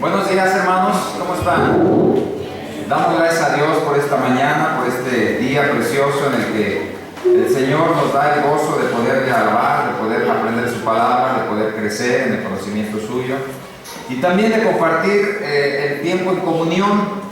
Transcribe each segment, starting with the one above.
Buenos días, hermanos, ¿cómo están? Damos gracias a Dios por esta mañana, por este día precioso en el que el Señor nos da el gozo de poder alabar, de poder aprender su palabra, de poder crecer en el conocimiento suyo y también de compartir el tiempo en comunión.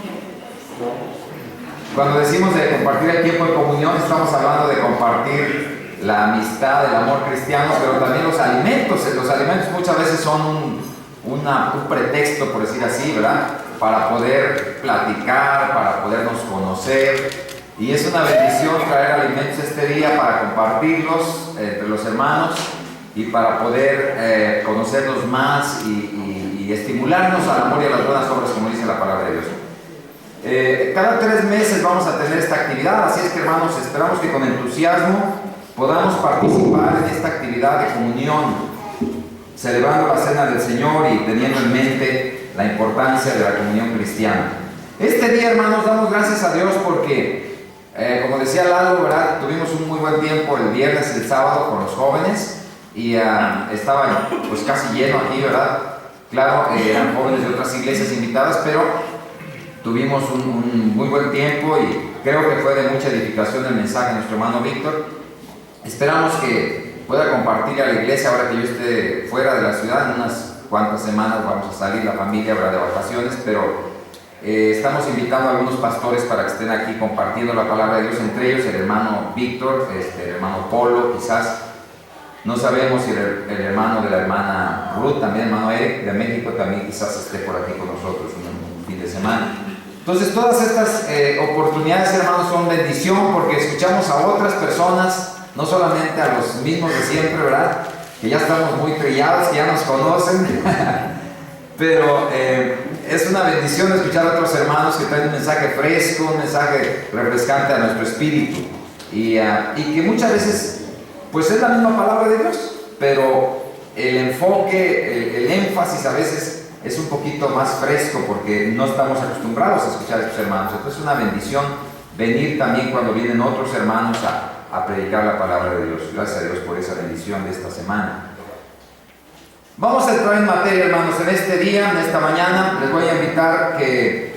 Cuando decimos de compartir el tiempo en comunión, estamos hablando de compartir la amistad, el amor cristiano, pero también los alimentos. Los alimentos muchas veces son un pretexto, por decir así, ¿verdad? Para poder platicar, para podernos conocer. Y es una bendición traer alimentos este día para compartirlos entre los hermanos y para poder conocerlos más y estimularnos al amor y a las buenas obras, como dice la palabra de Dios. Cada 3 meses vamos a tener esta actividad, así es que, hermanos, esperamos que con entusiasmo podamos participar en esta actividad de comunión, celebrando la cena del Señor y teniendo en mente la importancia de la comunión cristiana. Este día, hermanos, damos gracias a Dios porque, como decía Lalo, ¿verdad? Tuvimos un muy buen tiempo el viernes y el sábado con los jóvenes y estaba pues casi lleno aquí, ¿verdad? Claro, eran jóvenes de otras iglesias invitadas, pero tuvimos un muy buen tiempo y creo que fue de mucha edificación el mensaje de nuestro hermano Víctor. Esperamos que pueda compartir a la iglesia ahora que yo esté fuera de la ciudad. En unas cuantas semanas vamos a salir la familia, ¿verdad?, de vacaciones, pero estamos invitando a algunos pastores para que estén aquí compartiendo la palabra de Dios, entre ellos el hermano Víctor, el hermano Polo, quizás, no sabemos si el hermano de la hermana Ruth, también el hermano Eric de México, también quizás esté por aquí con nosotros un fin de semana. Entonces todas estas oportunidades, hermanos, son bendición porque escuchamos a otras personas, no solamente a los mismos de siempre, ¿verdad?, que ya estamos muy trillados, que ya nos conocen, pero es una bendición escuchar a otros hermanos que traen un mensaje fresco, un mensaje refrescante a nuestro espíritu y que muchas veces pues es la misma palabra de Dios, pero el enfoque, el énfasis a veces es un poquito más fresco porque no estamos acostumbrados a escuchar a estos hermanos. Entonces es una bendición venir también cuando vienen otros hermanos a predicar la palabra de Dios. Gracias a Dios por esa bendición de esta semana. Vamos a entrar en materia, hermanos, en este día, en esta mañana. Les voy a invitar que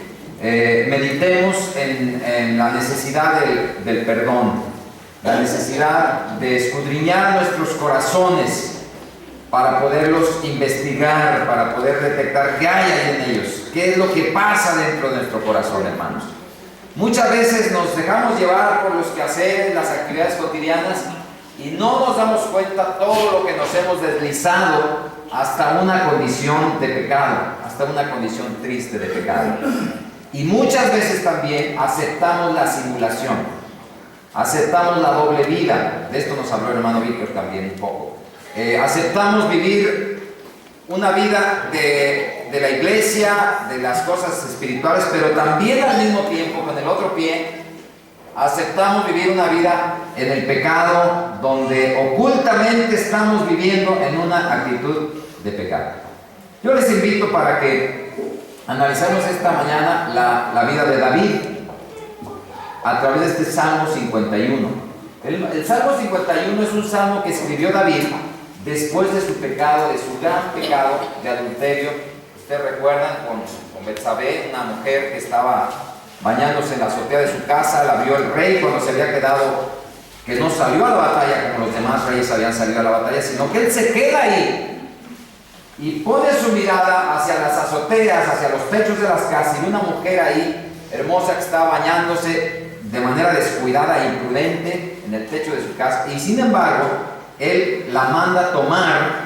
meditemos en la necesidad del perdón, la necesidad de escudriñar nuestros corazones para poderlos investigar, para poder detectar qué hay ahí en ellos, qué es lo que pasa dentro de nuestro corazón, hermanos. Muchas veces nos dejamos llevar por los quehaceres, las actividades cotidianas y no nos damos cuenta todo lo que nos hemos deslizado hasta una condición de pecado, hasta una condición triste de pecado. Y muchas veces también aceptamos la simulación, aceptamos la doble vida. De esto nos habló el hermano Víctor también un poco. Aceptamos vivir una vida de la iglesia, de las cosas espirituales, pero también al mismo tiempo, con el otro pie, aceptamos vivir una vida en el pecado, donde ocultamente estamos viviendo en una actitud de pecado. Yo les invito para que analicemos esta mañana la vida de David a través de este Salmo 51. El Salmo 51 es un salmo que escribió David después de su pecado, de su gran pecado de adulterio. Ustedes recuerdan con Betsabé, una mujer que estaba bañándose en la azotea de su casa, la vio el rey cuando se había quedado, que no salió a la batalla como los demás reyes habían salido a la batalla, sino que él se queda ahí y pone su mirada hacia las azoteas, hacia los techos de las casas, y una mujer ahí hermosa que estaba bañándose de manera descuidada e imprudente en el techo de su casa, y sin embargo él la manda tomar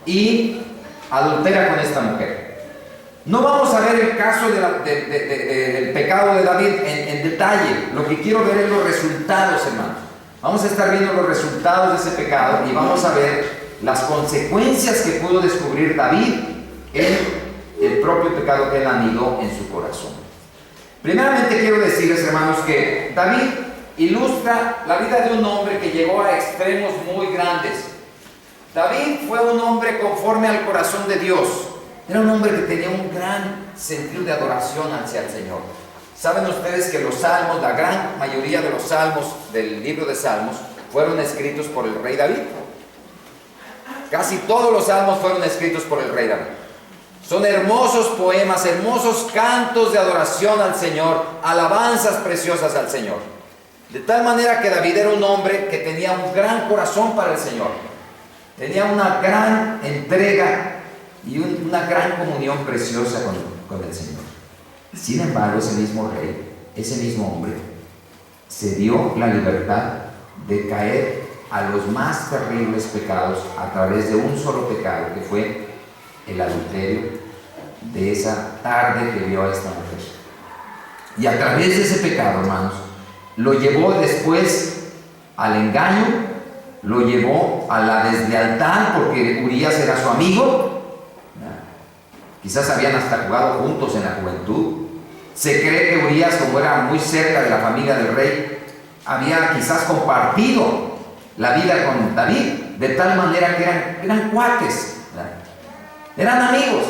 y adultera con esta mujer. No vamos a ver el caso del pecado de David en detalle. Lo que quiero ver es los resultados, hermanos. Vamos a estar viendo los resultados de ese pecado y vamos a ver las consecuencias que pudo descubrir David en el propio pecado que él anidó en su corazón. Primeramente quiero decirles, hermanos, que David ilustra la vida de un hombre que llegó a extremos muy grandes. David fue un hombre conforme al corazón de Dios. Era un hombre que tenía un gran sentido de adoración hacia el Señor. Saben ustedes que los salmos, la gran mayoría de los salmos del libro de Salmos, fueron escritos por el rey David. Casi todos los salmos fueron escritos por el rey David. Son hermosos poemas, hermosos cantos de adoración al Señor, alabanzas preciosas al Señor. De tal manera que David era un hombre que tenía un gran corazón para el Señor. Tenía una gran entrega y una gran comunión preciosa con el Señor. Sin embargo, ese mismo rey, ese mismo hombre, se dio la libertad de caer a los más terribles pecados a través de un solo pecado, que fue el adulterio de esa tarde que vio a esta mujer. Y a través de ese pecado, hermanos, lo llevó después al engaño, lo llevó a la deslealtad, porque Urías era su amigo. Quizás habían hasta jugado juntos en la juventud. Se cree que Urías, como era muy cerca de la familia del rey, había quizás compartido la vida con David, de tal manera que eran cuates, ¿verdad? Eran amigos.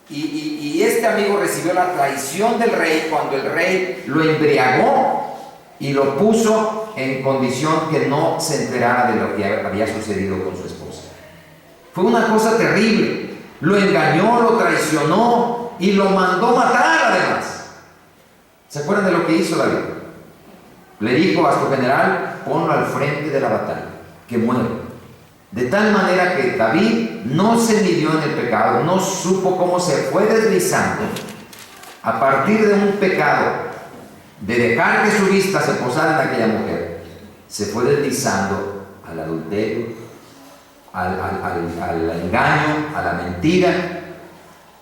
Y este amigo recibió la traición del rey cuando el rey lo embriagó y lo puso en condición que no se enterara de lo que había sucedido con su esposa. Fue una cosa terrible. Lo engañó, lo traicionó y lo mandó matar además. ¿Se acuerdan de lo que hizo David? Le dijo a su general: ponlo al frente de la batalla, que muere. De tal manera que David no se midió en el pecado, no supo cómo se fue deslizando a partir de un pecado, de dejar que su vista se posara en aquella mujer, se fue deslizando al adulterio, al engaño, a la mentira,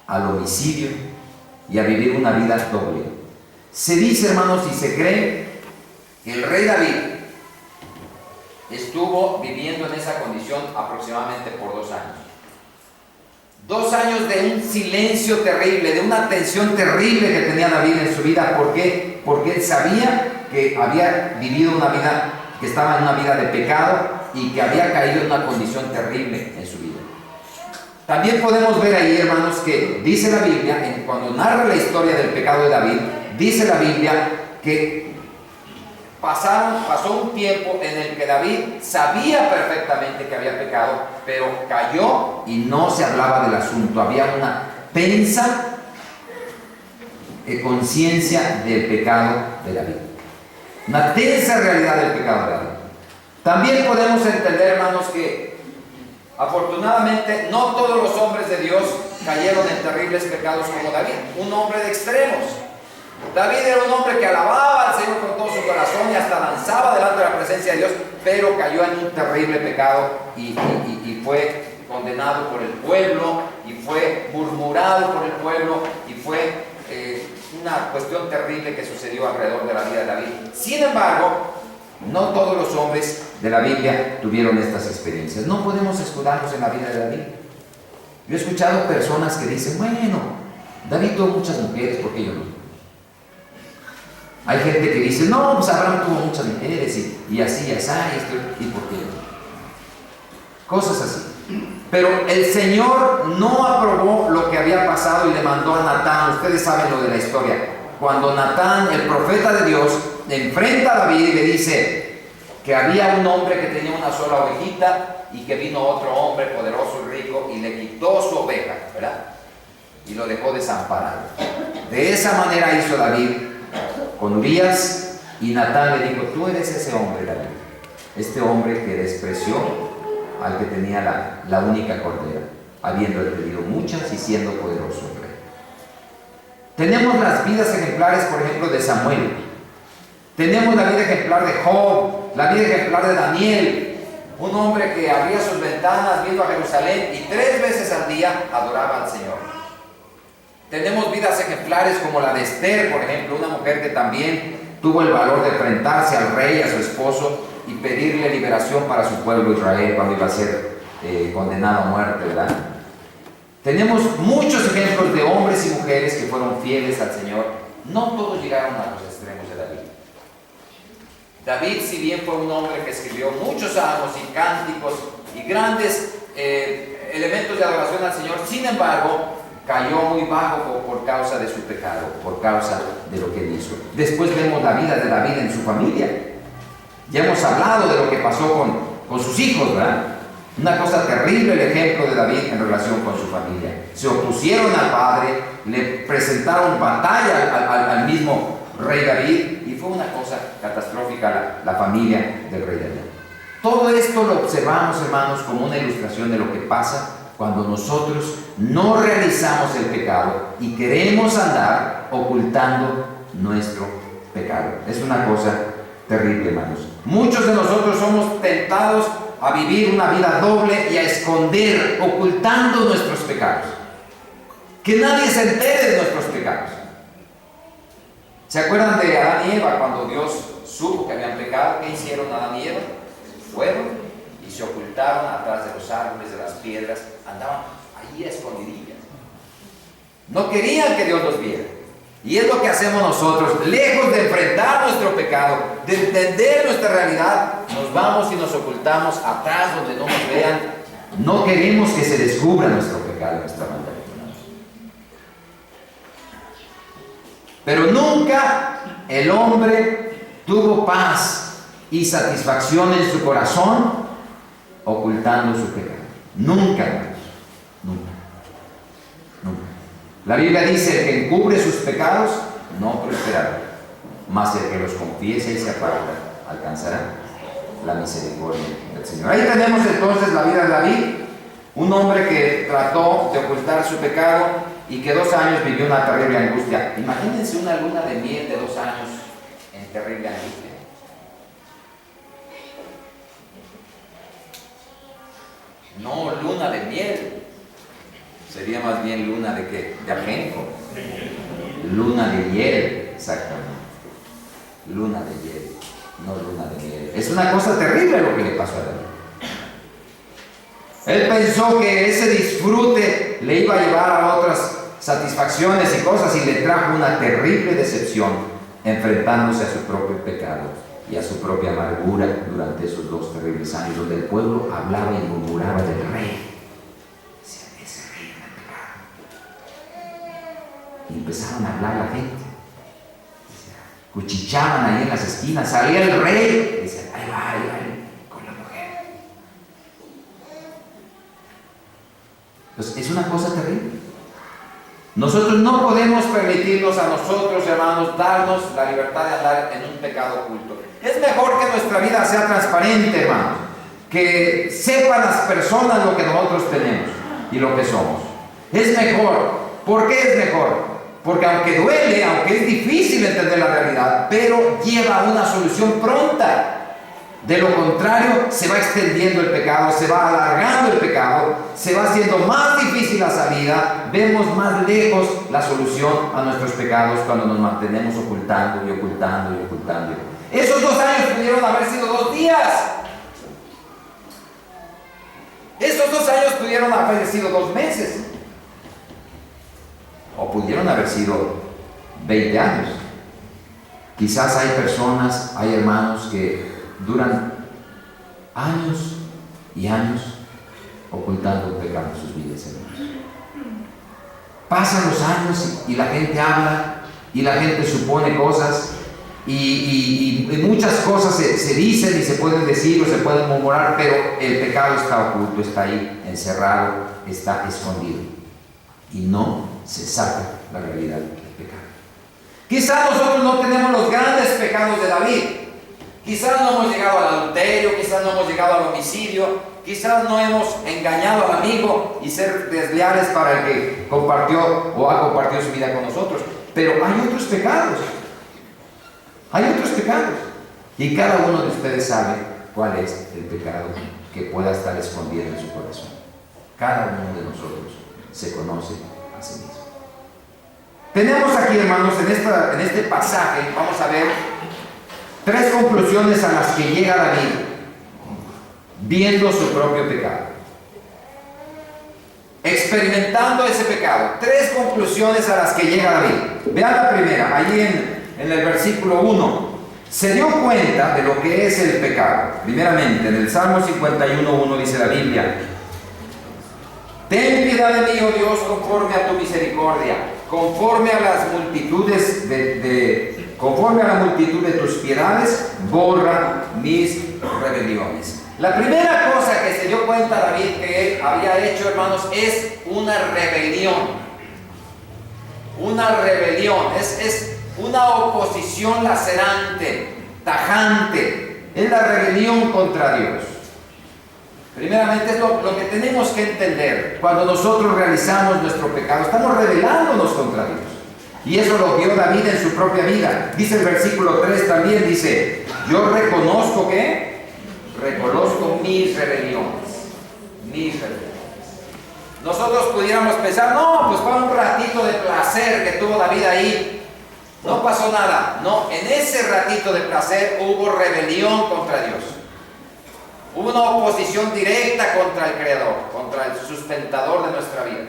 al homicidio y a vivir una vida doble. Se dice, hermanos, y se cree que el rey David estuvo viviendo en esa condición aproximadamente por 2 años. 2 años de un silencio terrible, de una tensión terrible que tenía David en su vida. ¿Por qué? Porque él sabía que había vivido una vida, que estaba en una vida de pecado y que había caído en una condición terrible en su vida. También podemos ver ahí, hermanos, que dice la Biblia, cuando narra la historia del pecado de David, dice la Biblia que pasó un tiempo en el que David sabía perfectamente que había pecado, pero cayó y no se hablaba del asunto. Había una tensa conciencia del pecado de David, una tensa realidad del pecado de David. También podemos entender, hermanos, que afortunadamente no todos los hombres de Dios cayeron en terribles pecados como David, un hombre de extremos. David era un hombre que alababa al Señor con todo su corazón y hasta danzaba delante de la presencia de Dios, pero cayó en un terrible pecado y fue condenado por el pueblo, y fue murmurado por el pueblo, y fue una cuestión terrible que sucedió alrededor de la vida de David. Sin embargo, no todos los hombres de la Biblia tuvieron estas experiencias. No podemos escudarnos en la vida de David. Yo he escuchado personas que dicen: bueno, David tuvo muchas mujeres, ¿por qué yo no? Hay gente que dice: no, pues Abraham tuvo muchas mujeres y así, y por qué no. Cosas así. Pero el Señor no aprobó lo que había pasado y le mandó a Natán. Ustedes saben lo de la historia. Cuando Natán, el profeta de Dios, enfrenta a David y le dice que había un hombre que tenía una sola ovejita y que vino otro hombre poderoso y rico y le quitó su oveja, ¿verdad? Y lo dejó desamparado. De esa manera hizo David con Urías, y Natán le dijo: tú eres ese hombre, David, este hombre que despreció al que tenía la única cordera, habiendo tenido muchas y siendo poderoso el rey. Tenemos las vidas ejemplares, por ejemplo, de Samuel. Tenemos la vida ejemplar de Job, la vida ejemplar de Daniel, un hombre que abría sus ventanas viendo a Jerusalén y 3 veces al día adoraba al Señor. Tenemos vidas ejemplares como la de Esther, por ejemplo, una mujer que también tuvo el valor de enfrentarse al rey, a su esposo, y pedirle liberación para su pueblo Israel cuando iba a ser condenado a muerte, ¿verdad? Tenemos muchos ejemplos de hombres y mujeres que fueron fieles al Señor. No todos llegaron a los extremos de David. David, si bien fue un hombre que escribió muchos salmos y cánticos y grandes elementos de adoración al Señor, sin embargo, cayó muy bajo por causa de su pecado, por causa de lo que él hizo. Después vemos la vida de David en su familia. Ya hemos hablado de lo que pasó con sus hijos, ¿verdad? Una cosa terrible el ejemplo de David en relación con su familia. Se opusieron al padre, le presentaron batalla al mismo rey David y fue una cosa catastrófica la familia del rey David. Todo esto lo observamos, hermanos, como una ilustración de lo que pasa cuando nosotros no realizamos el pecado y queremos andar ocultando nuestro pecado. Es una cosa terrible, hermanos. Muchos de nosotros somos tentados a vivir una vida doble y a esconder, ocultando nuestros pecados. Que nadie se entere de nuestros pecados. ¿Se acuerdan de Adán y Eva cuando Dios supo que habían pecado? ¿Qué hicieron Adán y Eva? Fueron y se ocultaron atrás de los árboles, de las piedras, andaban ahí escondidillas. No querían que Dios los viera. Y es lo que hacemos nosotros, lejos de enfrentar nuestro pecado, de entender nuestra realidad, nos vamos y nos ocultamos atrás donde no nos vean. No queremos que se descubra nuestro pecado, nuestra maldad. Pero nunca el hombre tuvo paz y satisfacción en su corazón ocultando su pecado. Nunca, nunca, nunca. La Biblia dice: el que encubre sus pecados no prosperará, mas el que los confiesa y se aparta alcanzará la misericordia del Señor. Ahí tenemos entonces la vida de David, un hombre que trató de ocultar su pecado y que 2 años vivió una terrible angustia. Imagínense una luna de miel de 2 años en terrible angustia. No luna de miel, sería más bien luna de ¿qué? De ajenjo. Luna de hiel, exactamente. Luna de hiel, no luna de miel. Es una cosa terrible lo que le pasó a David. Él pensó que ese disfrute le iba a llevar a otras satisfacciones y cosas y le trajo una terrible decepción, enfrentándose a su propio pecado y a su propia amargura durante esos 2 terribles años, donde el pueblo hablaba y murmuraba del rey. Decían: ese rey en el pecado. Y empezaron a hablar la gente. Cuchichaban ahí en las esquinas, salía el rey y decían: ahí va, con la mujer. Entonces, es una cosa terrible. Nosotros no podemos permitirnos a nosotros, hermanos, darnos la libertad de andar en un pecado oculto. Es mejor que nuestra vida sea transparente, hermanos, que sepan las personas lo que nosotros tenemos y lo que somos. Es mejor. ¿Por qué es mejor? Porque aunque duele, aunque es difícil entender la realidad, pero lleva a una solución pronta. De lo contrario, se va extendiendo el pecado, se va alargando el pecado, se va haciendo más difícil la salida, vemos más lejos la solución a nuestros pecados cuando nos mantenemos ocultando y ocultando y ocultando. Esos 2 años pudieron haber sido 2 días. Esos 2 años pudieron haber sido 2 meses. O pudieron haber sido 20 años. Quizás hay personas, hay hermanos que duran años y años ocultando un pecado en sus vidas, hermanos. Pasan los años y la gente habla y la gente supone cosas y muchas cosas se dicen y se pueden decir o se pueden murmurar, pero el pecado está oculto, está ahí encerrado, está escondido y no se saca la realidad del pecado. Quizás nosotros no tenemos los grandes pecados de David. Quizás no hemos llegado al adulterio, quizás no hemos llegado al homicidio, quizás no hemos engañado al amigo y ser desleales para el que compartió o ha compartido su vida con nosotros. Pero hay otros pecados. Hay otros pecados. Y cada uno de ustedes sabe cuál es el pecado que pueda estar escondido en su corazón. Cada uno de nosotros se conoce a sí mismo. Tenemos aquí, hermanos, en este pasaje, vamos a ver 3 conclusiones a las que llega David viendo su propio pecado, experimentando ese pecado. 3 conclusiones a las que llega David. Vean la primera, allí en el versículo 1. Se dio cuenta de lo que es el pecado. Primeramente, en el Salmo 51:1 dice la Biblia: ten piedad de mí, oh Dios, conforme a tu misericordia, conforme a las multitudes conforme a la multitud de tus piedades, borra mis rebeliones. La primera cosa que se dio cuenta cuenta David que él había hecho, hermanos, es una rebelión. Una rebelión, es una oposición lacerante, tajante. Es la rebelión contra Dios. Primeramente es lo que tenemos que entender. Cuando nosotros realizamos nuestro pecado, estamos rebelándonos contra Dios. Y eso lo vio David en su propia vida. Dice el versículo 3 también, dice: yo reconozco que, reconozco mis rebeliones. Mis rebeliones. Nosotros pudiéramos pensar, no, pues fue un ratito de placer que tuvo David ahí. No pasó nada. No, en ese ratito de placer hubo rebelión contra Dios. Hubo una oposición directa contra el Creador, contra el sustentador de nuestra vida.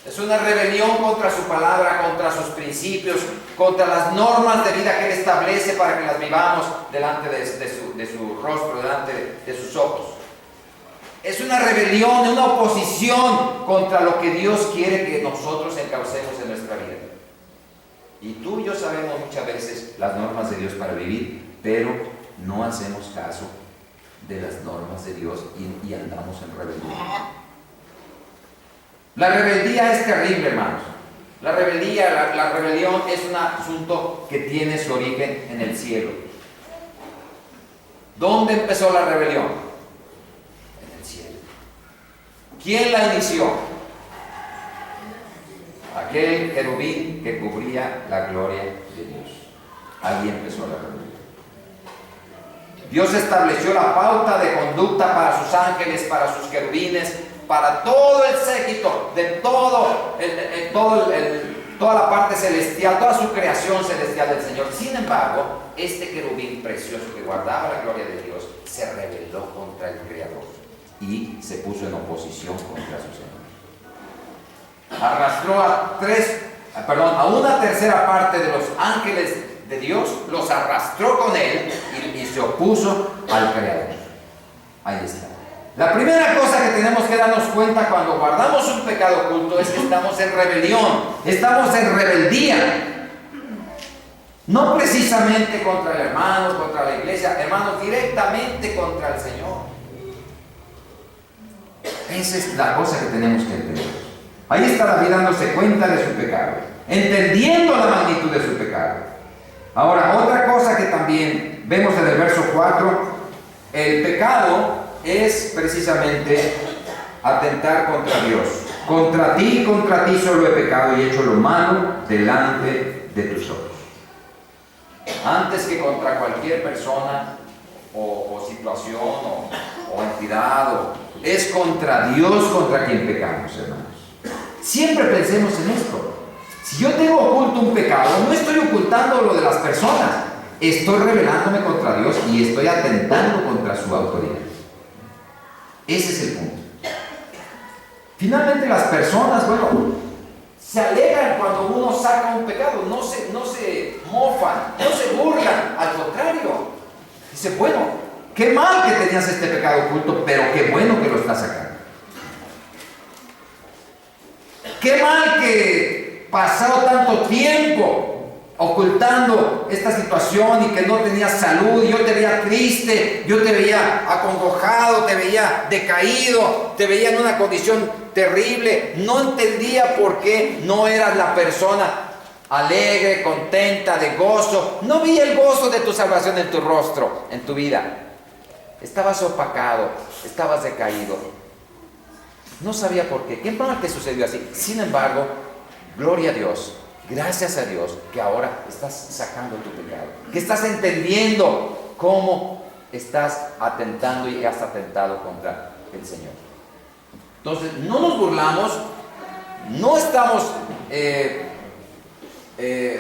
Es una rebelión contra su palabra, contra sus principios, contra las normas de vida que Él establece para que las vivamos delante de su rostro, delante de sus ojos. Es una rebelión, una oposición contra lo que Dios quiere que nosotros encaucemos en nuestra vida. Y tú y yo sabemos muchas veces las normas de Dios para vivir, pero no hacemos caso de las normas de Dios y andamos en rebelión. La rebeldía es terrible, hermanos. La rebeldía, la rebelión es un asunto que tiene su origen en el cielo. ¿Dónde empezó la rebelión? ¿Quién la inició? Aquel querubín que cubría la gloria de Dios. Ahí empezó la rebelión. Dios estableció la pauta de conducta para sus ángeles, para sus querubines, para todo el séquito, de toda la parte celestial, toda su creación celestial del Señor. Sin embargo, este querubín precioso que guardaba la gloria de Dios se rebeló contra el Creador y se puso en oposición contra su Señor. Arrastró a una tercera parte de los ángeles de Dios, los arrastró con él y se opuso al Creador. Ahí está. La primera cosa que tenemos que darnos cuenta cuando guardamos un pecado oculto es que estamos en rebelión, estamos en rebeldía. No precisamente contra el hermano, contra la iglesia, hermanos, directamente contra el Señor. Esa es la cosa que tenemos que entender. Ahí está David dándose cuenta de su pecado, entendiendo la magnitud de su pecado. Ahora, otra cosa que también vemos en el verso 4, el pecado es precisamente atentar contra Dios. Contra ti solo he pecado y he hecho lo malo delante de tus ojos. Antes que contra cualquier persona o situación o entidad, es contra Dios contra quien pecamos, hermanos. Siempre pensemos en esto. Si yo tengo oculto un pecado, no estoy ocultando lo de las personas, estoy rebelándome contra Dios y estoy atentando contra su autoridad. Ese es el punto. Finalmente las personas, se alegran cuando uno saca un pecado, no se mofan, no se burlan, al contrario. Dice, qué mal que tenías este pecado oculto, pero qué bueno que lo estás sacando. Qué mal que pasado tanto tiempo ocultando esta situación y que no tenías salud, y yo te veía triste, yo te veía acongojado, te veía decaído, te veía en una condición terrible, no entendía por qué no eras la persona alegre, contenta, de gozo, no vi el gozo de tu salvación en tu rostro, en tu vida, estabas opacado, estabas decaído, no sabía por qué mal te sucedió así. Sin embargo, gloria a Dios, gracias a Dios que ahora estás sacando tu pecado, que estás entendiendo cómo estás atentando y has atentado contra el Señor. Entonces, no nos burlamos, no estamos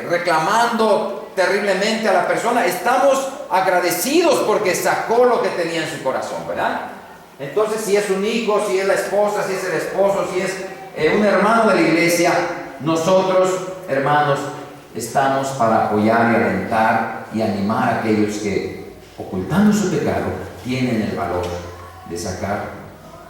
reclamando terriblemente a la persona, estamos agradecidos porque sacó lo que tenía en su corazón, ¿verdad? Entonces, si es un hijo, si es la esposa, si es el esposo, si es un hermano de la iglesia, nosotros, hermanos, estamos para apoyar y alentar y animar a aquellos que, ocultando su pecado, tienen el valor de sacar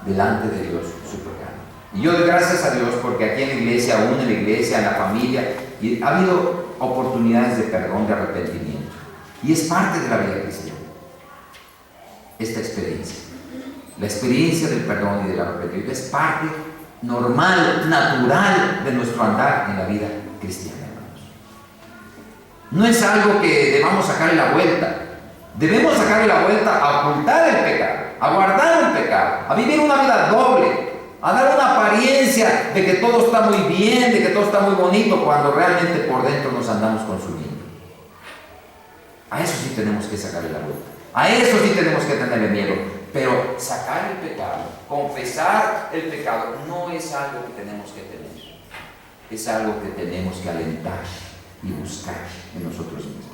delante de Dios su pecado. Y yo doy gracias a Dios porque aquí en la iglesia, aún en la iglesia, en la familia, y ha habido oportunidades de perdón, de arrepentimiento. Y es parte de la vida cristiana, esta experiencia. La experiencia del perdón y del arrepentimiento es parte normal, natural de nuestro andar en la vida cristiana, hermanos. No es algo que debamos sacarle la vuelta. Debemos sacarle la vuelta a ocultar el pecado, a guardar el pecado, a vivir una vida doble, a dar una apariencia de que todo está muy bien, de que todo está muy bonito, cuando realmente por dentro nos andamos consumiendo. A eso sí tenemos que sacarle la vuelta. A eso sí tenemos que tenerle miedo. Pero sacar el pecado, confesar el pecado, no es algo que tenemos que tener. Es algo que tenemos que alentar y buscar en nosotros mismos.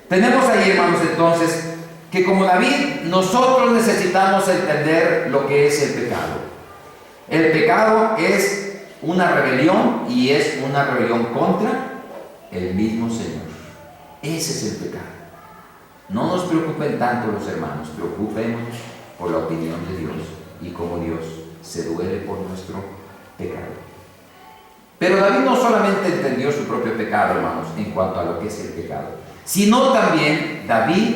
Tenemos ahí, hermanos, entonces, que como David, nosotros necesitamos entender lo que es el pecado. El pecado es una rebelión, y es una rebelión contra el mismo Señor. Ese es el pecado. No nos preocupen tanto los hermanos, preocupémonos por la opinión de Dios y cómo Dios se duele por nuestro pecado. Pero David no solamente entendió su propio pecado, hermanos, en cuanto a lo que es el pecado, sino también David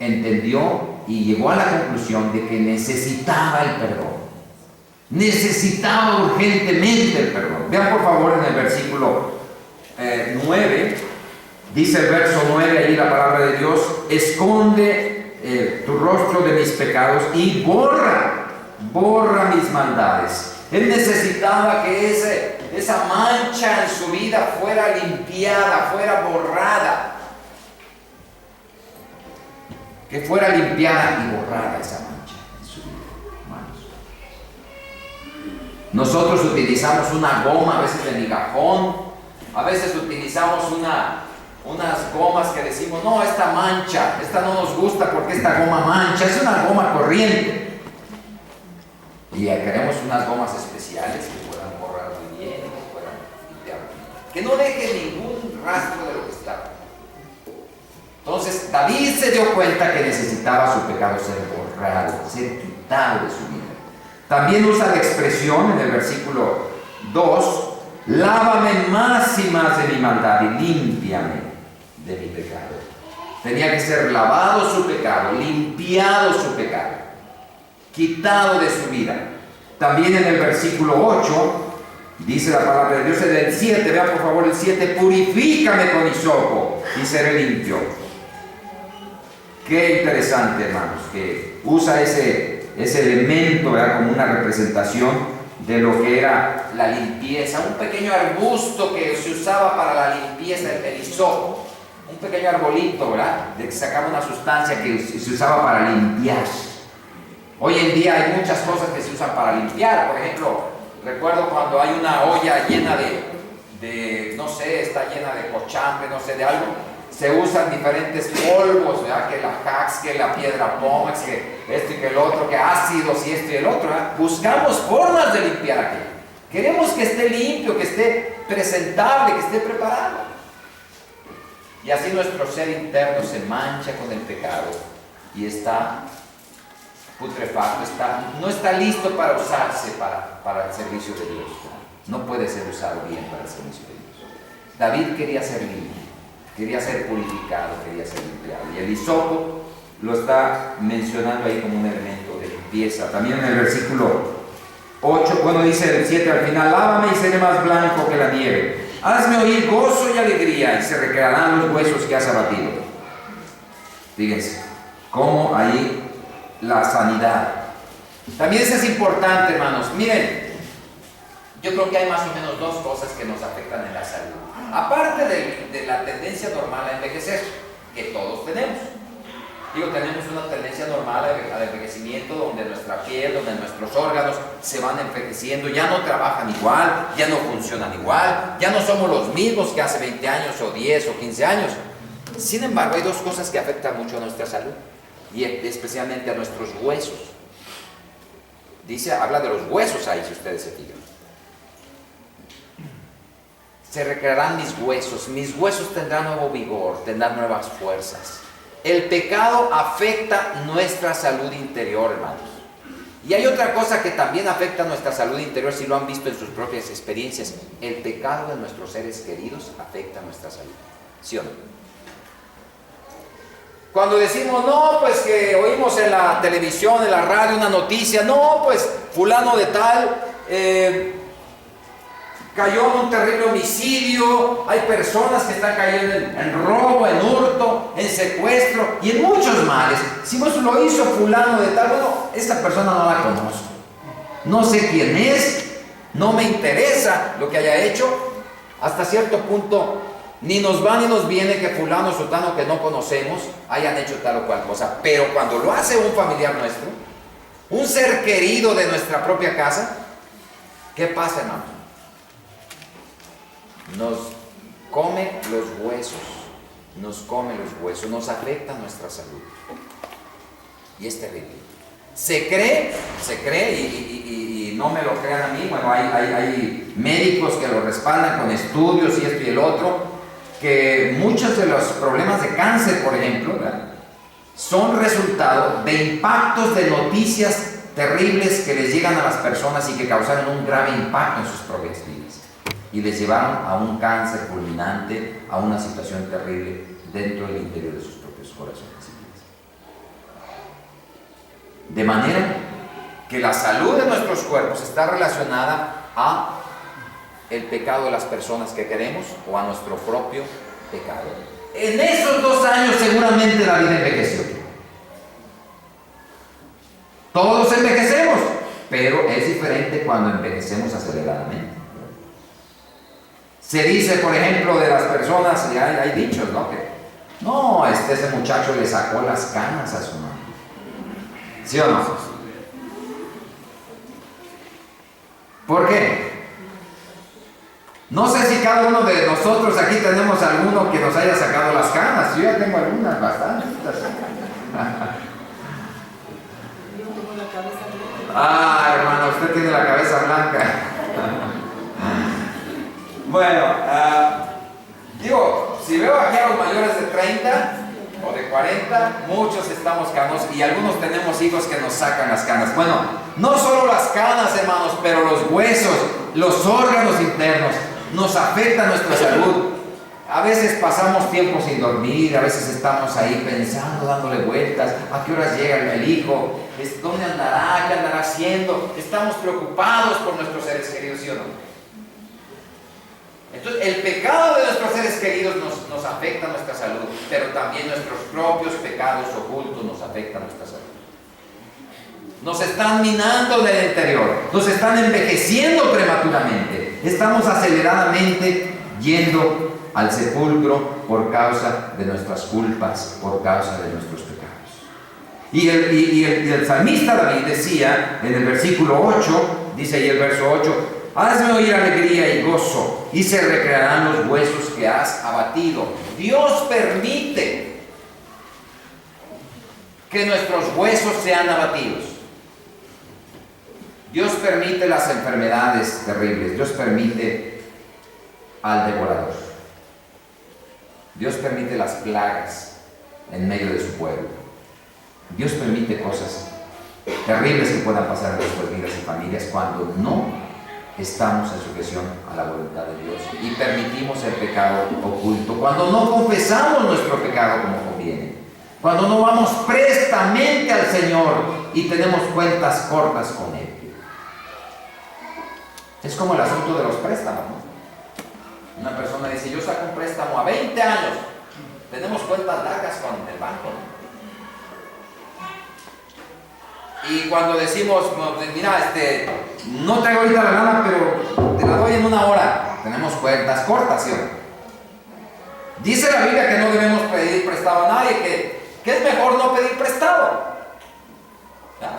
entendió y llegó a la conclusión de que necesitaba el perdón. Necesitaba urgentemente el perdón. Vean por favor en el versículo 9. Dice el verso 9, ahí la palabra de Dios: esconde tu rostro de mis pecados y borra mis maldades. Él necesitaba que esa mancha en su vida fuera limpiada, fuera borrada. Que fuera limpiada y borrada esa mancha en su vida, hermanos. Nosotros utilizamos una goma, a veces de migajón, a veces utilizamos unas gomas que decimos, no, esta mancha, esta no nos gusta porque esta goma mancha, es una goma corriente. Y queremos unas gomas especiales que puedan borrar muy bien, que puedan limpiar muy bien, que no dejen ningún rastro de lo que está. Entonces David se dio cuenta que necesitaba su pecado ser borrado, ser quitado de su vida. También usa la expresión en el versículo 2, lávame más y más de mi maldad y límpiame de mi pecado. Tenía que ser lavado su pecado, limpiado su pecado, quitado de su vida. También en el versículo 8 dice la palabra de Dios, en el 7, vean por favor el 7, purifícame con hisopo y seré limpio. Qué interesante, hermanos, que usa ese elemento, ¿verdad?, como una representación de lo que era la limpieza. Un pequeño arbusto que se usaba para la limpieza, el hisopo. Un pequeño arbolito, ¿verdad?, de que sacaba una sustancia que se usaba para limpiar. Hoy en día hay muchas cosas que se usan para limpiar. Por ejemplo, recuerdo cuando hay una olla llena de no sé, está llena de cochambre, no sé, de algo, se usan diferentes polvos, ¿verdad?, que la Jax, que la piedra pómex, que esto y que el otro, que ácidos y esto y el otro, ¿verdad? Buscamos formas de limpiar aquello. Queremos que esté limpio, que esté presentable, que esté preparado. Y así nuestro ser interno se mancha con el pecado y está putrefacto, no está listo para usarse para el servicio de Dios. No puede ser usado bien para el servicio de Dios. David quería ser limpio, quería ser purificado, quería ser limpiado. Y el hisopo lo está mencionando ahí como un elemento de limpieza. También en el versículo 8, bueno, dice el 7 al final, lávame y seré más blanco que la nieve. Hazme oír gozo y alegría y se recrearán los huesos que has abatido. Fíjense, cómo ahí la sanidad. También eso es importante, hermanos. Miren, yo creo que hay más o menos dos cosas que nos afectan en la salud. Aparte de la tendencia normal a envejecer, que todos tenemos. Digo, tenemos una tendencia normal al envejecimiento donde nuestra piel, donde nuestros órganos se van envejeciendo, ya no trabajan igual, ya no funcionan igual, ya no somos los mismos que hace 20 años o 10 o 15 años. Sin embargo, hay dos cosas que afectan mucho a nuestra salud y especialmente a nuestros huesos. Habla de los huesos ahí, si ustedes se fijan. Se recrearán mis huesos tendrán nuevo vigor, tendrán nuevas fuerzas. El pecado afecta nuestra salud interior, hermanos. Y hay otra cosa que también afecta nuestra salud interior, si lo han visto en sus propias experiencias. El pecado de nuestros seres queridos afecta nuestra salud. ¿Sí o no? Cuando decimos, no, pues que oímos en la televisión, en la radio una noticia, no, pues fulano de tal cayó en un terrible homicidio, hay personas que están cayendo en robo, en hurto, en secuestro y en muchos males. Si vos lo hizo fulano de tal, bueno, esta persona no la conozco, no sé quién es, no me interesa lo que haya hecho. Hasta cierto punto ni nos va ni nos viene que fulano o sutano que no conocemos hayan hecho tal o cual cosa. Pero cuando lo hace un familiar nuestro, un ser querido de nuestra propia casa, ¿qué pasa, hermano? Nos come los huesos, nos afecta nuestra salud. Y es terrible. Se cree, y no me lo crean a mí, bueno, hay médicos que lo respaldan con estudios y esto y el otro, que muchos de los problemas de cáncer, por ejemplo, ¿verdad?, son resultado de impactos de noticias terribles que les llegan a las personas y que causaron un grave impacto en sus propias vidas y les llevaron a un cáncer fulminante, a una situación terrible dentro del interior de sus propios corazones y vidas. De manera que la salud de nuestros cuerpos está relacionada a el pecado de las personas que queremos o a nuestro propio pecado. En esos 2 años seguramente David envejeció. Todos envejecemos, pero es diferente cuando envejecemos aceleradamente. Se dice, por ejemplo, de las personas, y hay dichos, ¿no? Que no, ese muchacho le sacó las canas a su mamá. ¿Sí o no? ¿Por qué? No sé si cada uno de nosotros aquí tenemos alguno que nos haya sacado las canas. Yo ya tengo algunas, bastantes. Ah, hermano, usted tiene la cabeza blanca. Bueno, digo, si veo aquí a los mayores de 30 o de 40, muchos estamos canosos y algunos tenemos hijos que nos sacan las canas. Bueno, no solo las canas, hermanos, pero los huesos, los órganos internos, nos afecta nuestra salud. A veces pasamos tiempo sin dormir, a veces estamos ahí pensando, dándole vueltas, ¿a qué horas llega el hijo? ¿Dónde andará? ¿Qué andará haciendo? Estamos preocupados por nuestros seres queridos, ¿sí o no? Entonces, el pecado de nuestros seres queridos nos afecta nuestra salud, pero también nuestros propios pecados ocultos nos afectan nuestra salud. Nos están minando del interior, nos están envejeciendo prematuramente, estamos aceleradamente yendo al sepulcro por causa de nuestras culpas, por causa de nuestros pecados. Y el salmista David decía en el versículo 8, dice ahí el verso 8, hazme oír alegría y gozo, y se recrearán los huesos que has abatido. Dios permite que nuestros huesos sean abatidos. Dios permite las enfermedades terribles. Dios permite al devorador. Dios permite las plagas en medio de su pueblo. Dios permite cosas terribles que puedan pasar en nuestras vidas y familias cuando no estamos en sujeción a la voluntad de Dios y permitimos el pecado oculto, cuando no confesamos nuestro pecado como conviene, cuando no vamos prestamente al Señor y tenemos cuentas cortas con Él. Es como el asunto de los préstamos, ¿no? Una persona dice, yo saco un préstamo a 20 años, tenemos cuentas largas con el banco, ¿no? Y cuando decimos, mira, no traigo ahorita la lana, pero te la doy en 1 hora, tenemos cuentas cortas, ¿sí? Dice la Biblia que no debemos pedir prestado a nadie, que es mejor no pedir prestado. ¿Ya?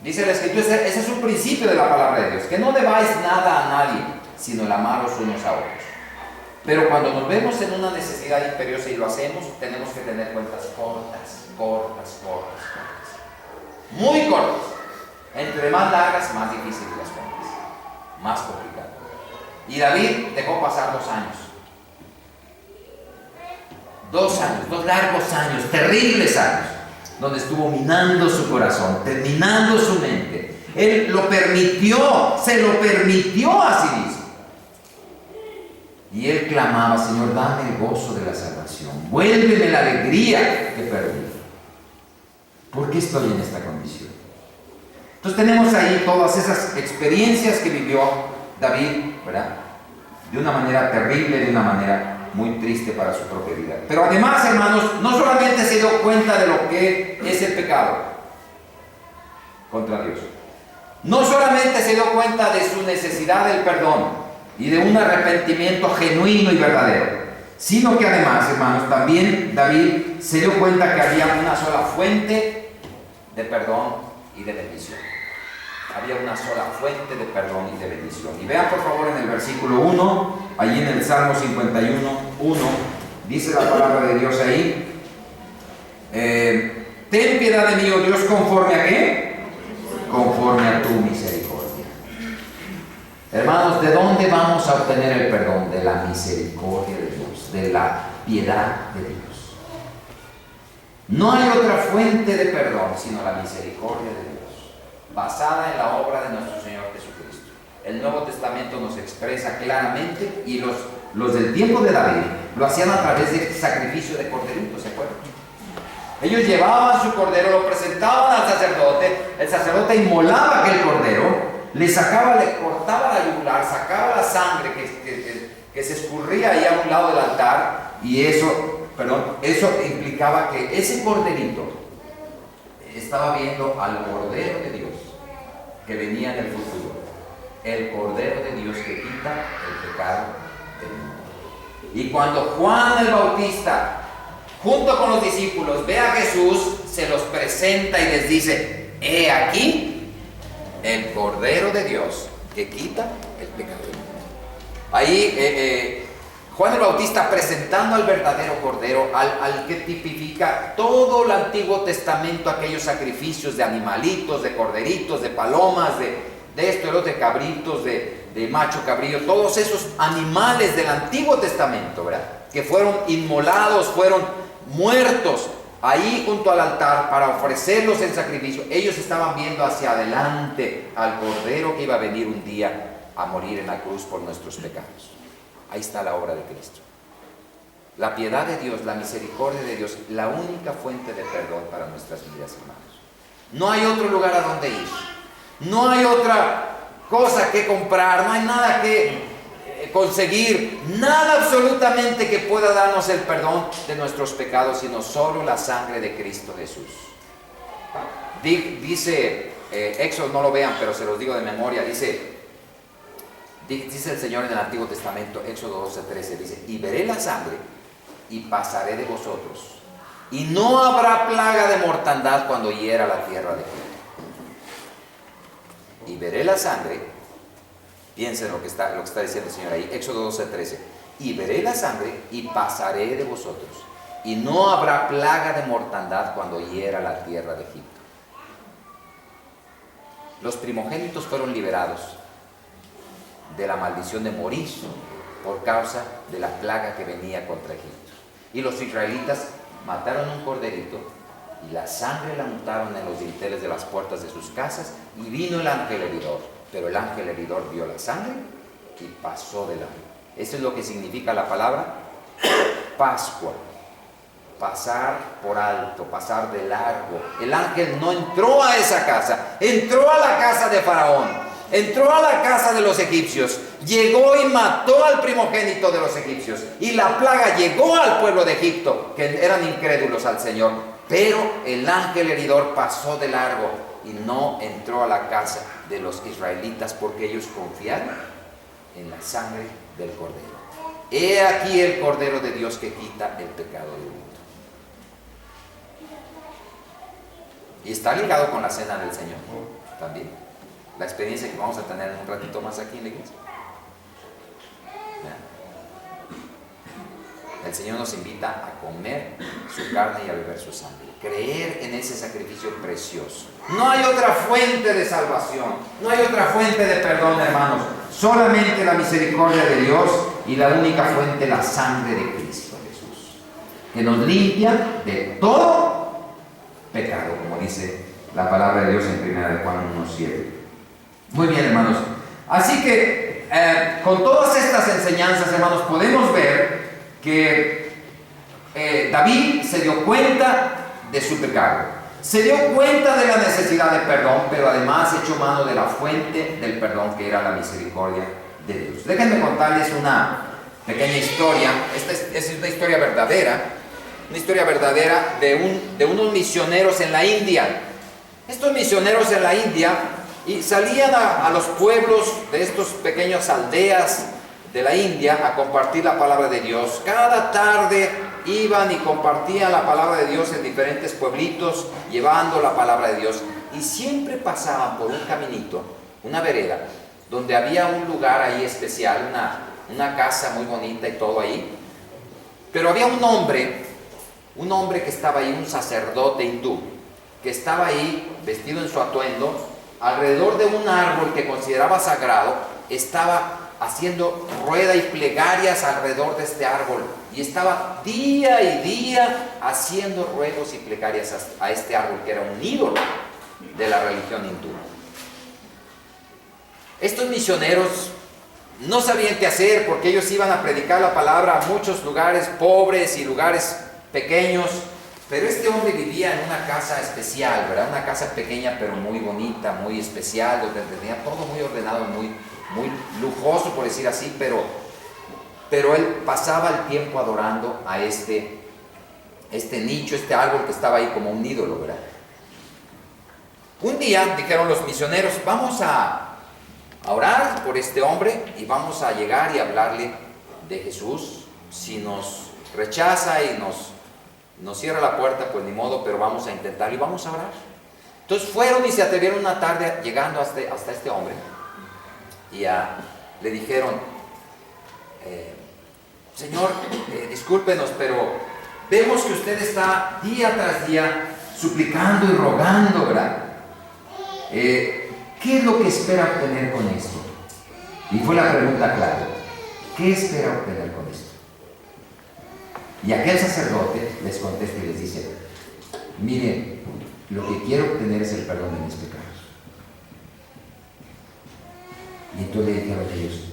Dice la Escritura, ese es un principio de la palabra de Dios, que no debáis nada a nadie, sino el amaros unos a otros. Pero cuando nos vemos en una necesidad imperiosa y lo hacemos, tenemos que tener cuentas cortas. Muy cortas. Entre más largas, más difíciles las cuentas, más complicado. Y David dejó pasar 2 años. 2 años, 2 largos años, terribles años, donde estuvo minando su corazón, terminando su mente. Él lo permitió, se lo permitió a sí mismo. Y él clamaba: Señor, dame el gozo de la salvación, vuélveme la alegría que perdí. ¿Por qué estoy en esta condición? Entonces tenemos ahí todas esas experiencias que vivió David, ¿verdad? De una manera terrible, de una manera muy triste para su propia vida. Pero además, hermanos, no solamente se dio cuenta de lo que es el pecado contra Dios, no solamente se dio cuenta de su necesidad del perdón y de un arrepentimiento genuino y verdadero, sino que además, hermanos, también David se dio cuenta que había una sola fuente de perdón y de bendición. Había una sola fuente de perdón y de bendición. Y vean por favor en el versículo 1, allí en el Salmo 51, 1, dice la palabra de Dios ahí: ten piedad de mí, oh Dios, ¿conforme a qué? Conforme a tu misericordia. Hermanos, ¿de dónde vamos a obtener el perdón? De la misericordia de Dios, de la piedad de Dios. No hay otra fuente de perdón sino la misericordia de Dios, basada en la obra de nuestro Señor Jesucristo. El Nuevo Testamento nos expresa claramente, y los del tiempo de David lo hacían a través del sacrificio de corderitos, ¿se acuerdan? Ellos llevaban su cordero, lo presentaban al sacerdote, el sacerdote inmolaba aquel cordero, le cortaba la yugular, sacaba la sangre que se escurría ahí a un lado del altar, y eso implicaba que ese corderito estaba viendo al Cordero de Dios que venía en el futuro, el Cordero de Dios que quita el pecado del mundo. Y cuando Juan el Bautista, junto con los discípulos, ve a Jesús, se los presenta y les dice: he aquí el Cordero de Dios que quita el pecado del mundo. Ahí Juan el Bautista presentando al verdadero Cordero, al que tipifica todo el Antiguo Testamento, aquellos sacrificios de animalitos, de corderitos, de palomas, de esto, de los de cabritos, de macho cabrillo, todos esos animales del Antiguo Testamento, ¿verdad?, que fueron inmolados, fueron muertos ahí junto al altar para ofrecerlos en sacrificio. Ellos estaban viendo hacia adelante al Cordero que iba a venir un día a morir en la cruz por nuestros pecados. Ahí está la obra de Cristo. La piedad de Dios, la misericordia de Dios, la única fuente de perdón para nuestras vidas, hermanos. No hay otro lugar a donde ir. No hay otra cosa que comprar, no hay nada que conseguir, nada absolutamente que pueda darnos el perdón de nuestros pecados, sino solo la sangre de Cristo Jesús. Dice Éxodo, no lo vean, pero se los digo de memoria, dice el Señor en el Antiguo Testamento, Éxodo 12:13, dice: y veré la sangre y pasaré de vosotros, y no habrá plaga de mortandad cuando hiera la tierra de Egipto. Y veré la sangre, piensen lo que está diciendo el Señor ahí, Éxodo 12:13, y veré la sangre y pasaré de vosotros, y no habrá plaga de mortandad cuando hiera la tierra de Egipto. Los primogénitos fueron liberados de la maldición de morir por causa de la plaga que venía contra Egipto. Y los israelitas mataron un corderito y la sangre la untaron en los dinteles de las puertas de sus casas, y vino el ángel heridor. Pero el ángel heridor vio la sangre y pasó de largo. Eso es lo que significa la palabra Pascua. Pasar por alto, pasar de largo. El ángel no entró a esa casa, entró a la casa de Faraón, entró a la casa de los egipcios, llegó y mató al primogénito de los egipcios, y la plaga llegó al pueblo de Egipto, que eran incrédulos al Señor. Pero el ángel heridor pasó de largo y no entró a la casa de los israelitas, porque ellos confiaron en la sangre del Cordero. He aquí el Cordero de Dios que quita el pecado del mundo. Y está ligado con la cena del Señor también. La experiencia que vamos a tener en un ratito más aquí en la iglesia. El Señor nos invita a comer su carne y a beber su sangre. Creer en ese sacrificio precioso. No hay otra fuente de salvación, no hay otra fuente de perdón, hermanos. Solamente la misericordia de Dios, y la única fuente, la sangre de Cristo Jesús, que nos limpia de todo pecado, como dice la palabra de Dios en 1 Juan 1:7. Muy bien, hermanos. Así que con todas estas enseñanzas, hermanos, podemos ver que David se dio cuenta de su pecado, se dio cuenta de la necesidad de perdón, pero además echó mano de la fuente del perdón, que era la misericordia de Dios. Déjenme contarles una pequeña historia. Esta es una historia verdadera, de unos misioneros en la India. Estos misioneros en la India y salían a los pueblos de estos pequeñas aldeas de la India a compartir la palabra de Dios. Cada tarde iban y compartían la palabra de Dios en diferentes pueblitos, llevando la palabra de Dios. Y siempre pasaban por un caminito, una vereda, donde había un lugar ahí especial, una casa muy bonita y todo ahí. Pero había un hombre que estaba ahí, un sacerdote hindú, que estaba ahí vestido en su atuendo, alrededor de un árbol que consideraba sagrado, estaba haciendo rueda y plegarias alrededor de este árbol, y estaba día y día haciendo ruegos y plegarias a este árbol, que era un ídolo de la religión hindú. Estos misioneros no sabían qué hacer, porque ellos iban a predicar la palabra a muchos lugares pobres y lugares pequeños, pero este hombre vivía en una casa especial, ¿verdad? Una casa pequeña pero muy bonita, muy especial, donde tenía todo muy ordenado, muy lujoso, por decir así, pero él pasaba el tiempo adorando a este nicho, este árbol que estaba ahí como un ídolo, ¿verdad? Un día dijeron los misioneros: vamos a orar por este hombre y vamos a llegar y hablarle de Jesús. Si nos rechaza y nos cierra la puerta, pues ni modo, pero vamos a intentarlo y vamos a orar. Entonces fueron y se atrevieron una tarde llegando hasta este hombre y le dijeron: Señor, discúlpenos, pero vemos que usted está día tras día suplicando y rogando, ¿verdad? ¿Qué es lo que espera obtener con esto? Y fue la pregunta clave: ¿qué espera obtener con esto? Y aquel sacerdote les contesta y les dice: miren, lo que quiero obtener es el perdón de mis pecados. Y entonces le dijeron ellos: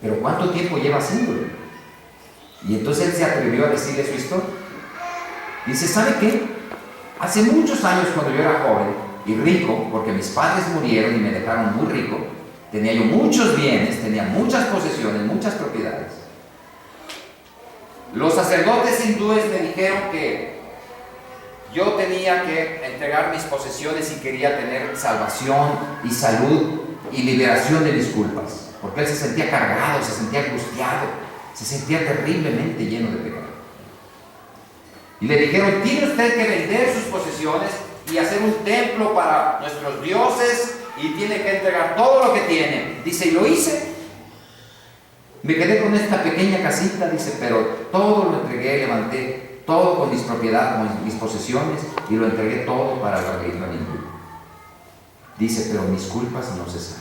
¿pero cuánto tiempo lleva haciéndolo? Y entonces él se atrevió a decirle su historia. Dice: ¿sabe qué? Hace muchos años, cuando yo era joven y rico, porque mis padres murieron y me dejaron muy rico, tenía yo muchos bienes, tenía muchas posesiones, muchas propiedades. Los sacerdotes hindúes me dijeron que yo tenía que entregar mis posesiones si quería tener salvación y salud y liberación de mis culpas, porque él se sentía cargado, se sentía angustiado, se sentía terriblemente lleno de pecado. Y le dijeron: tiene usted que vender sus posesiones y hacer un templo para nuestros dioses, y tiene que entregar todo lo que tiene. Dice: y lo hice. Me quedé con esta pequeña casita, dice, pero todo lo entregué, levanté todo con mis propiedades, con mis posesiones, y lo entregué todo para la religión hindú. Dice: pero mis culpas no cesan.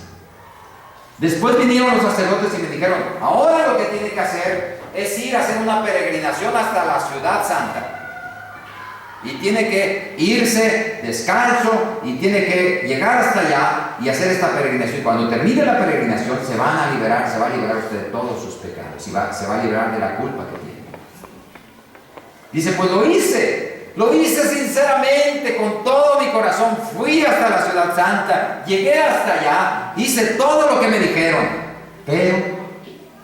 Después vinieron los sacerdotes y me dijeron: ahora lo que tiene que hacer es ir a hacer una peregrinación hasta la ciudad santa. Y tiene que irse descalzo y tiene que llegar hasta allá y hacer esta peregrinación. Cuando termine la peregrinación se va a liberar usted de todos sus pecados y se va a liberar de la culpa que tiene. Dice: pues lo hice sinceramente, con todo mi corazón. Fui hasta la ciudad santa, llegué hasta allá, hice todo lo que me dijeron, pero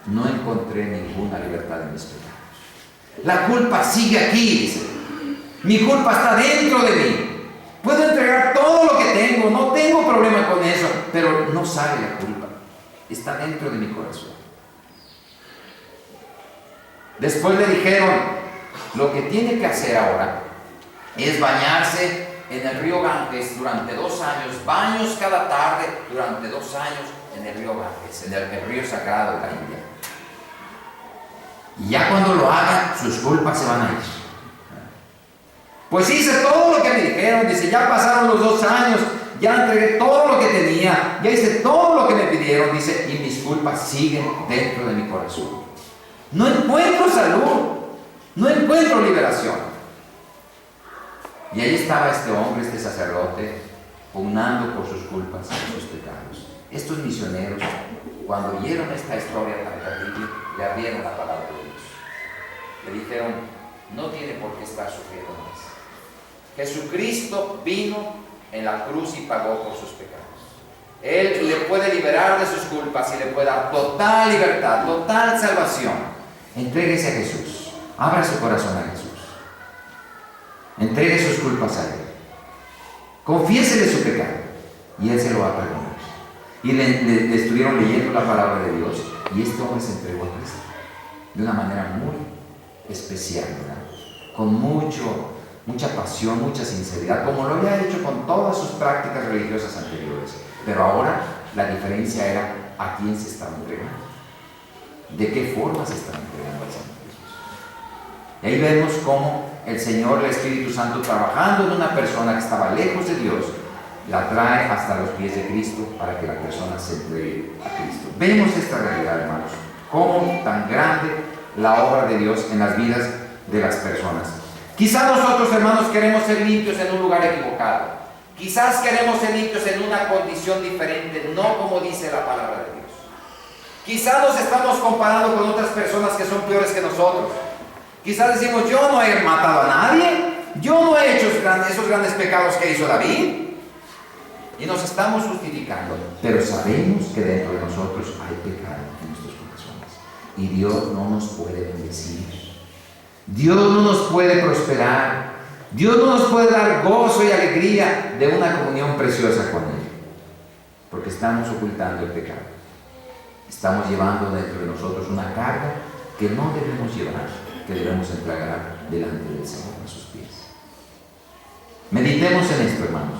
no encontré ninguna libertad en mis pecados. La culpa sigue aquí, dice. Mi culpa está dentro de mí. Puedo entregar todo lo que tengo, no tengo problema con eso, pero no sale la culpa. Está dentro de mi corazón. Después le dijeron: lo que tiene que hacer ahora es bañarse en el río Ganges durante 2 años, baños cada tarde durante 2 años en el río Ganges, en el río sagrado de la India. Y ya cuando lo hagan, sus culpas se van a ir. Pues hice todo lo que me dijeron, dice, ya pasaron los 2 años, ya entregué todo lo que tenía, ya hice todo lo que me pidieron, dice, y mis culpas siguen dentro de mi corazón. No encuentro salud, no encuentro liberación. Y ahí estaba este hombre, este sacerdote, pugnando por sus culpas y sus pecados. estos misioneros, cuando oyeron esta historia tan terrible, le abrieron la palabra de Dios. Le dijeron, no tiene por qué estar sufriendo más. Jesucristo vino en la cruz y pagó por sus pecados. Él le puede liberar de sus culpas y le puede dar total libertad, total salvación. Entréguese a Jesús. Abra su corazón a Jesús. Entregue sus culpas a Él. Confiésele su pecado y Él se lo va a perdonar. Y le estuvieron leyendo la palabra de Dios y este hombre se entregó a Cristo de una manera muy especial, ¿verdad? Con mucha pasión, mucha sinceridad, como lo había hecho con todas sus prácticas religiosas anteriores. Pero ahora la diferencia era a quién se estaba entregando, de qué forma se estaba entregando al Señor Jesús. Y ahí vemos cómo el Señor, el Espíritu Santo, trabajando en una persona que estaba lejos de Dios, la trae hasta los pies de Cristo para que la persona se entregue a Cristo. Vemos esta realidad, hermanos, cómo tan grande la obra de Dios en las vidas de las personas. Quizás nosotros, hermanos, queremos ser limpios en un lugar equivocado. Quizás queremos ser limpios en una condición diferente, no como dice la palabra de Dios. Quizás nos estamos comparando con otras personas que son peores que nosotros. Quizás decimos, yo no he matado a nadie, yo no he hecho esos grandes pecados que hizo David. Y nos estamos justificando, pero sabemos que dentro de nosotros hay pecado en nuestros corazones. Y Dios no nos puede bendecir. Dios no nos puede prosperar. Dios no nos puede dar gozo y alegría de una comunión preciosa con Él. Porque estamos ocultando el pecado. Estamos llevando dentro de nosotros una carga que no debemos llevar, que debemos entregar delante del Señor a sus pies. Meditemos en esto, hermanos.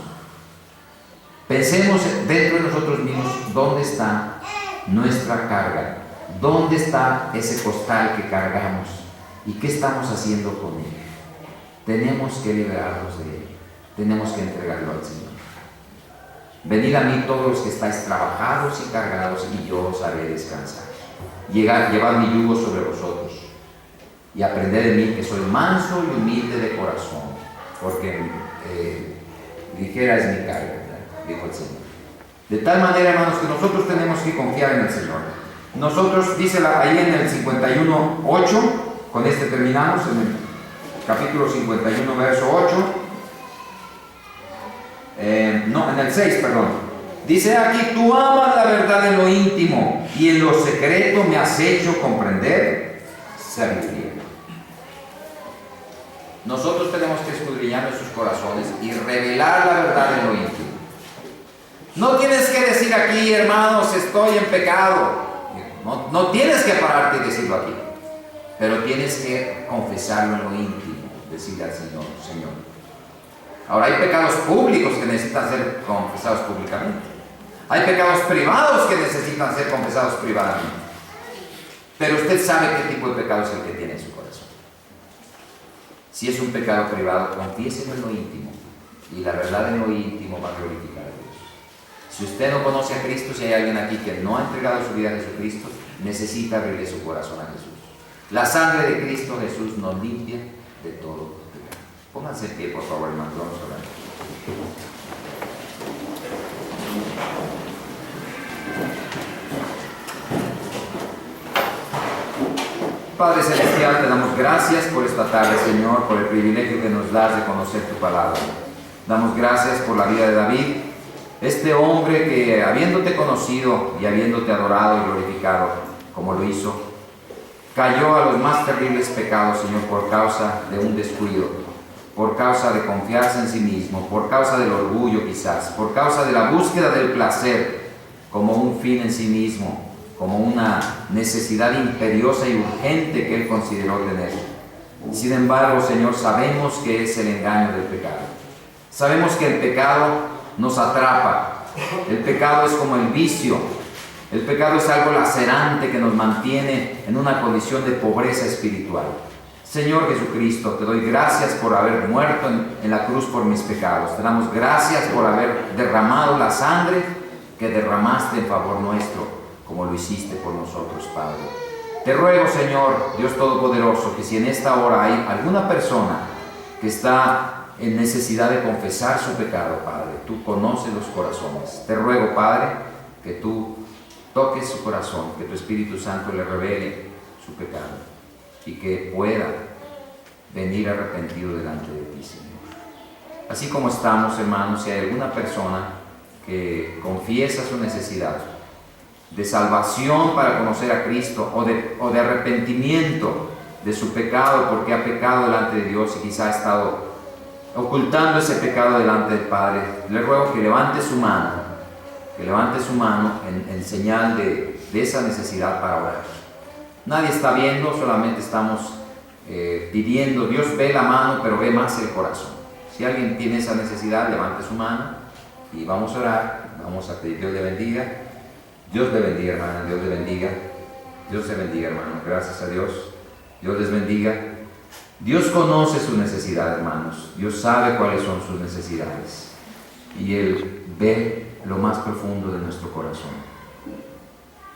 Pensemos dentro de nosotros mismos dónde está nuestra carga, dónde está ese costal que cargamos y qué estamos haciendo con él. Tenemos que liberarnos de él, tenemos que entregarlo al Señor. Venid a mí todos los que estáis trabajados y cargados y yo os haré descansar. Llevad mi yugo sobre vosotros y aprended de mí que soy manso y humilde de corazón, porque ligera es mi carga, dijo el Señor. De tal manera, hermanos, que nosotros tenemos que confiar en el Señor. Nosotros, dice ahí en el 51:8, con este terminamos, en el capítulo 51, verso 8. En el 6, perdón. Dice aquí, tú amas la verdad en lo íntimo y en lo secreto me has hecho comprender sabiduría. Nosotros tenemos que escudriñar nuestros corazones y revelar la verdad en lo íntimo. No tienes que decir aquí, hermanos, estoy en pecado. No tienes que pararte y decirlo aquí. Pero tienes que confesarlo en lo íntimo, decirle al Señor, Señor. Ahora hay pecados públicos que necesitan ser confesados públicamente. Hay pecados privados que necesitan ser confesados privadamente. Pero usted sabe qué tipo de pecado es el que tiene en su corazón. Si es un pecado privado, confiéselo en lo íntimo. Y la verdad en lo íntimo va a glorificar a Dios. Si usted no conoce a Cristo, si hay alguien aquí que no ha entregado su vida a Jesucristo, necesita abrirle su corazón a Jesús. La sangre de Cristo Jesús nos limpia de todo pecado. Pónganse en pie, por favor, hermanos, vamos a orar. Padre Celestial, te damos gracias por esta tarde, Señor, por el privilegio que nos das de conocer tu palabra. Damos gracias por la vida de David, este hombre que, habiéndote conocido y habiéndote adorado y glorificado, como lo hizo, cayó a los más terribles pecados, Señor, por causa de un descuido, por causa de confiarse en sí mismo, por causa del orgullo quizás, por causa de la búsqueda del placer como un fin en sí mismo, como una necesidad imperiosa y urgente que él consideró tener. Sin embargo, Señor, sabemos que es el engaño del pecado. Sabemos que el pecado nos atrapa. El pecado es como el vicio. El pecado es algo lacerante que nos mantiene en una condición de pobreza espiritual. Señor Jesucristo, te doy gracias por haber muerto en la cruz por mis pecados. Te damos gracias por haber derramado la sangre que derramaste en favor nuestro, como lo hiciste por nosotros, Padre. Te ruego, Señor, Dios Todopoderoso, que si en esta hora hay alguna persona que está en necesidad de confesar su pecado, Padre, tú conoces los corazones. Te ruego, Padre, que tú toques su corazón, que tu Espíritu Santo le revele su pecado y que pueda venir arrepentido delante de ti, Señor. Así como estamos, hermanos, si hay alguna persona que confiesa su necesidad de salvación para conocer a Cristo o de arrepentimiento de su pecado porque ha pecado delante de Dios y quizá ha estado ocultando ese pecado delante del Padre, le ruego que levante su mano en señal de esa necesidad para orar. Nadie está viendo, solamente estamos pidiendo. Dios ve la mano, pero ve más el corazón. Si alguien tiene esa necesidad, levante su mano y vamos a orar, vamos a pedir. Dios le bendiga. Dios le bendiga, hermana, Dios le bendiga. Dios le bendiga, hermano, gracias a Dios. Dios les bendiga. Dios conoce su necesidad, hermanos. Dios sabe cuáles son sus necesidades. Y Él ve lo más profundo de nuestro corazón.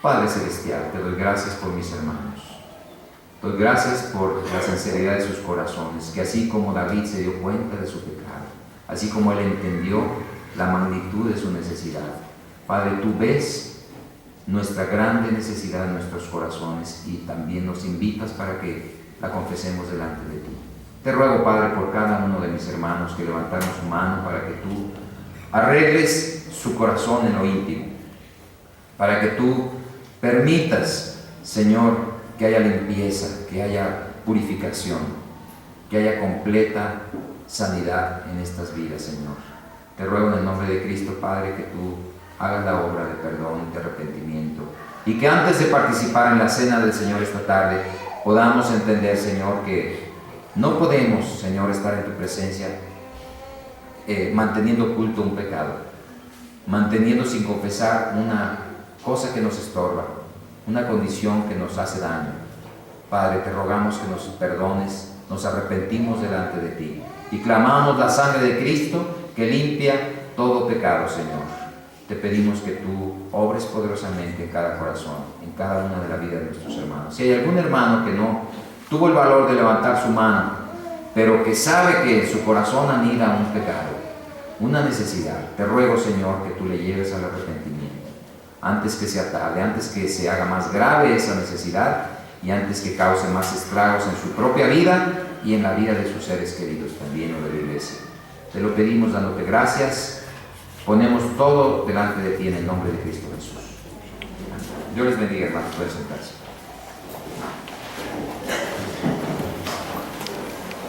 Padre Celestial, te doy gracias por mis hermanos. Doy gracias por la sinceridad de sus corazones, que así como David se dio cuenta de su pecado, así como él entendió la magnitud de su necesidad, Padre, tú ves nuestra grande necesidad en nuestros corazones y también nos invitas para que la confesemos delante de ti. Te ruego, Padre, por cada uno de mis hermanos que levantaron su mano para que tú arregles su corazón en lo íntimo, para que tú permitas, Señor, que haya limpieza, que haya purificación, que haya completa sanidad en estas vidas, Señor. Te ruego en el nombre de Cristo, Padre, que tú hagas la obra de perdón y de arrepentimiento y que antes de participar en la cena del Señor esta tarde podamos entender, Señor, que no podemos, Señor, estar en tu presencia manteniendo oculto un pecado, manteniendo sin confesar una cosa que nos estorba, una condición que nos hace daño. Padre, te rogamos que nos perdones, nos arrepentimos delante de ti y clamamos la sangre de Cristo que limpia todo pecado, Señor. Te pedimos que tú obres poderosamente en cada corazón, en cada una de la vida de nuestros hermanos. Si hay algún hermano que no tuvo el valor de levantar su mano, pero que sabe que en su corazón anida un pecado, una necesidad, te ruego, Señor, que tú le lleves al arrepentimiento antes que sea tarde, antes que se haga más grave esa necesidad y antes que cause más estragos en su propia vida y en la vida de sus seres queridos también o de la iglesia. Te lo pedimos dándote gracias, ponemos todo delante de ti en el nombre de Cristo Jesús. Dios les bendiga, hermanos, pueden sentarse.